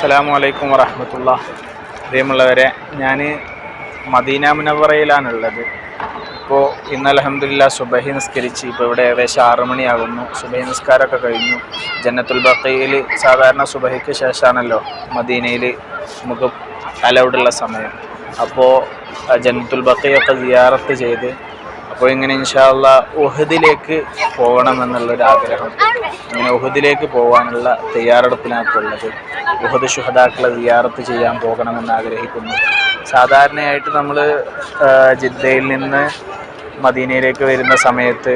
അസ്സലാമു അലൈക്കും വറഹ്മത്തുള്ളാഹി. പ്രിയമുള്ളവരെ, ഞാൻ മദീന മുനവ്വറയിലാണുള്ളത്. ഇപ്പോൾ ഇന്ന് അൽഹംദുലില്ലാഹ് സുബഹി നിസ്കരിച്ച് ഇപ്പോൾ ഇവിടെ ഏകദേശം 6 മണിയാകുന്നു. സുബഹി നിസ്കാരമൊക്കെ കഴിഞ്ഞു. ജന്നത്തുൽ ബഖീയിൽ സാധാരണ സുബഹിക്ക് ശേഷമാണല്ലോ മദീനയിൽ നമുക്ക് അലൗഡുള്ള സമയം. അപ്പോൾ ജന്നത്തുൽ ബഖീയൊക്കെ സിയാറത്ത് ചെയ്ത് അപ്പോൾ ഇങ്ങനെ ഇൻഷാ അല്ലാഹ് ഉഹദിലേക്ക് പോകണമെന്നുള്ളൊരു ആഗ്രഹം. അങ്ങനെ ഉഹദിലേക്ക് പോകാനുള്ള തയ്യാറെടുപ്പിനകത്തുള്ളത്. ഉഹദ് ശുഹദാക്കളെ സിയാറത്ത് ചെയ്യാൻ പോകണമെന്ന് ആഗ്രഹിക്കുന്നു. സാധാരണയായിട്ട് നമ്മൾ ജിദ്ദയിൽ നിന്ന് മദീനയിലേക്ക് വരുന്ന സമയത്ത്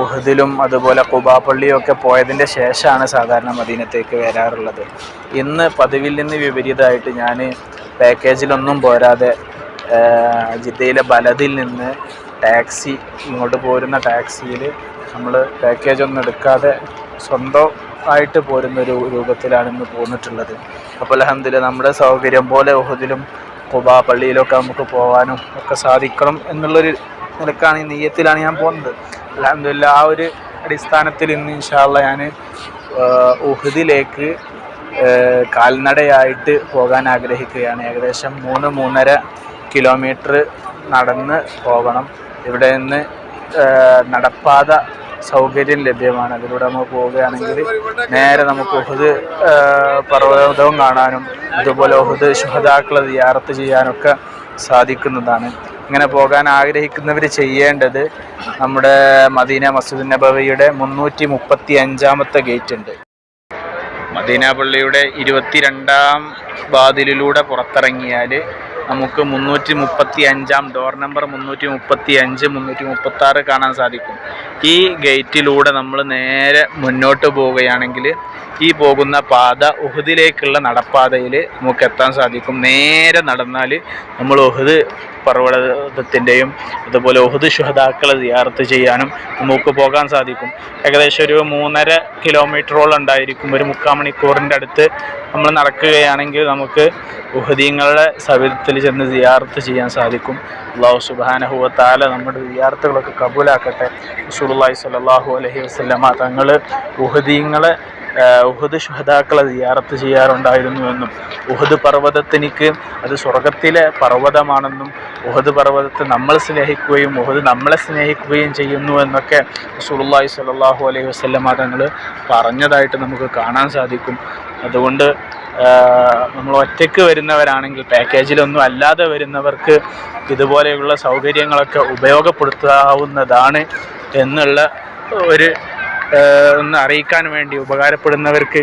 ഉഹദിലും അതുപോലെ ഖുബാ പള്ളിയൊക്കെ പോയതിൻ്റെ ശേഷമാണ് സാധാരണ മദീനത്തേക്ക് വരാറുള്ളത്. ഇന്ന് പതിവിൽ നിന്ന് വിപരീതമായിട്ട് ഞാൻ പാക്കേജിലൊന്നും പോരാതെ ജിദ്ദയിലെ ബലദിൽ നിന്ന് ടാക്സി ഇങ്ങോട്ട് പോരുന്ന ടാക്സിയിൽ നമ്മൾ പാക്കേജൊന്നും എടുക്കാതെ സ്വന്തമായിട്ട് പോരുന്നൊരു രൂപത്തിലാണ് ഇന്ന് പോന്നിട്ടുള്ളത്. അപ്പോൾ അൽഹംദുലില്ലാഹ് നമ്മുടെ സൗകര്യം പോലെ ഉഹദിലും ഖുബാ പള്ളിയിലൊക്കെ നമുക്ക് പോകാനും ഒക്കെ സാധിക്കണം എന്നുള്ളൊരു നിലക്കാണ്, ഈ നിയ്യത്തിലാണ് ഞാൻ പോകുന്നത്. അൽഹംദുലില്ലാഹ് ആ ഒരു അടിസ്ഥാനത്തിൽ ഇന്ന് ഇൻഷാ അല്ലാഹ് ഞാൻ ഉഹദിലേക്ക് കാൽനടയായിട്ട് പോകാൻ ആഗ്രഹിക്കുകയാണ്. ഏകദേശം 3-3.5 കിലോമീറ്റർ നടന്ന് പോകണം. ഇവിടെ നിന്ന് നടപ്പാത സൗകര്യം ലഭ്യമാണ്. അതിലൂടെ നമ്മൾ പോവുകയാണെങ്കിൽ നേരെ നമുക്ക് ഉഹദ് പർവ്വതവും കാണാനും അതുപോലെ ഉഹദ് ശുഹദാക്കളെ സിയാറത്ത് ചെയ്യാനൊക്കെ സാധിക്കുന്നതാണ്. ഇങ്ങനെ പോകാൻ ആഗ്രഹിക്കുന്നവർ ചെയ്യേണ്ടത് നമ്മുടെ മദീന മസ്ജിദ് നബവിയുടെ 335-ാമത്തെ ഗേറ്റ് ഉണ്ട്. മദീന പള്ളിയുടെ 22-ാം വാതിലിലൂടെ പുറത്തിറങ്ങിയാൽ നമുക്ക് 335-ാം ഡോർ നമ്പർ 335, 336 കാണാൻ സാധിക്കും. ഈ ഗേറ്റിലൂടെ നമ്മൾ നേരെ മുന്നോട്ട് പോവുകയാണെങ്കിൽ ഈ പോകുന്ന പാത ഉഹദിലേക്കുള്ള നടപ്പാതയിൽ നമുക്ക് എത്താൻ സാധിക്കും. നേരെ നടന്നാൽ നമ്മൾ ഉഹദ് പർവ്വതത്തിൻ്റെയും അതുപോലെ ഉഹദ് ശുഹദാക്കളെ സിയാറത്ത് ചെയ്യാനും നമുക്ക് പോകാൻ സാധിക്കും. ഏകദേശം ഒരു 3.5 കിലോമീറ്ററോളം ഉണ്ടായിരിക്കും. ഒരു 3/4 മണിക്കൂറിൻ്റെ അടുത്ത് നമ്മൾ നടക്കുകയാണെങ്കിൽ നമുക്ക് ഉഹദീങ്ങളുടെ സവിധത്തിൽ ചെന്ന് സിയാറത്ത് ചെയ്യാൻ സാധിക്കും. അല്ലാഹു സുബ്ഹാനഹു വ തആല നമ്മുടെ സിയാറത്തുകളൊക്കെ കബൂലാക്കട്ടെ. റസൂലുള്ളാഹി സ്വല്ലല്ലാഹു അലൈഹി വസല്ലമ തങ്ങൾ ഉഹദീങ്ങളെ ഉഹദ് ശുഹദാക്കളെ സിയാറത്ത് ചെയ്യാറുണ്ടായിരുന്നുവെന്നും ഉഹദ് പർവ്വതത്തിനിക്ക് അത് സ്വർഗത്തിലെ പർവ്വതമാണെന്നും ഉഹദ് പർവ്വതത്തെ നമ്മൾ സ്നേഹിക്കുകയും ഉഹദ് നമ്മളെ സ്നേഹിക്കുകയും ചെയ്യുന്നു എന്നൊക്കെ റസൂലുള്ളാഹി സ്വല്ലല്ലാഹു അലൈഹി വസല്ലമ തങ്ങൾ പറഞ്ഞതായിട്ട് നമുക്ക് കാണാൻ സാധിക്കും. അതുകൊണ്ട് നമ്മൾ ഒറ്റയ്ക്ക് വരുന്നവരാണെങ്കിൽ, പാക്കേജിലൊന്നും അല്ലാതെ വരുന്നവർക്ക് ഇതുപോലെയുള്ള സൗകര്യങ്ങളൊക്കെ ഉപയോഗപ്പെടുത്താവുന്നതാണ് എന്നുള്ള ഒന്ന് അറിയിക്കാൻ വേണ്ടി ഉപകാരപ്പെടുന്നവർക്ക്